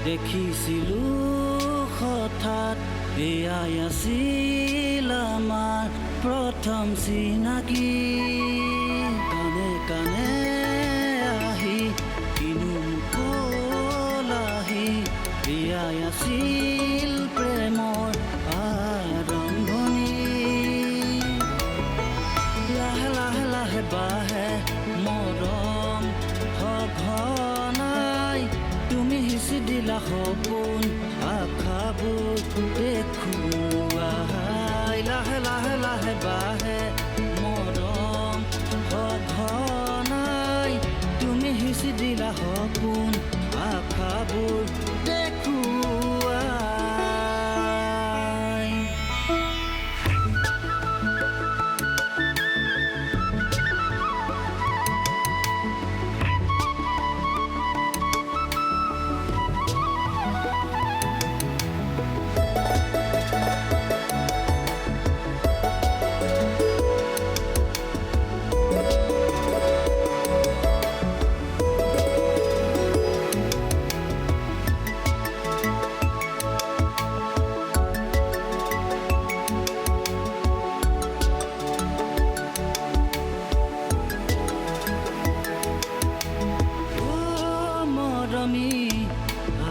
দেখিছিলো হঠাৎ এয়াই আছিল আমাৰ প্ৰথম চিনাকি কানে কানে আহি কিনো কলাহি এয়াই আছিল প্ৰেমৰ আৰম্ভণি লাহে লাহে লাহে বাহে মৰম সঘনাই তুমি সিঁচি দিলা সপোন আশাবোৰ দেখুৱাই লাহে লাহে লাহে বাহে মৰম সঘনাই তুমি সিঁচি দিলা সপোন আশাবোৰ দেখুৱাই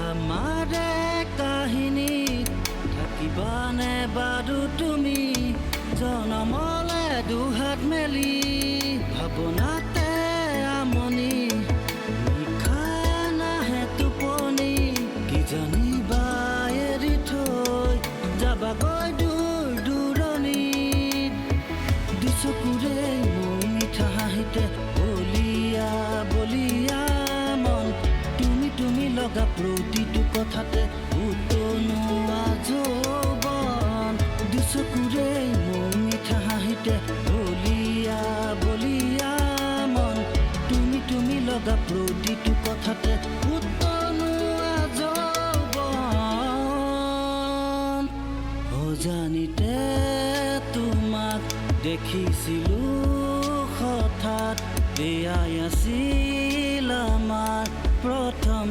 আমাৰে কাহিনীত থাকিবানে বাৰু তুমি জনমলে দুহাত মেলি ভাৱনাতে আমনি নিশা নাহে টোপনি কি জানিবা এৰি থৈ যাবাগৈ দূৰ দূৰণিত দুচকুৰে মোৰ মিঠা হাঁহিতে বলিয়া বলিয়া মন তুমি লগা প্ৰতিটো কথাতে উতনোৱা যৌৱন দুচকুৰে মোৰ মিঠা হাঁহিতে বলিয়া বলিয়া মন তুমি লগা প্ৰতিটো কথাতে উতনোৱা যৌৱন অজানিতে তোমাক দেখিছিলো হঠাৎ এয়াই আছিল আমাৰ প্ৰথম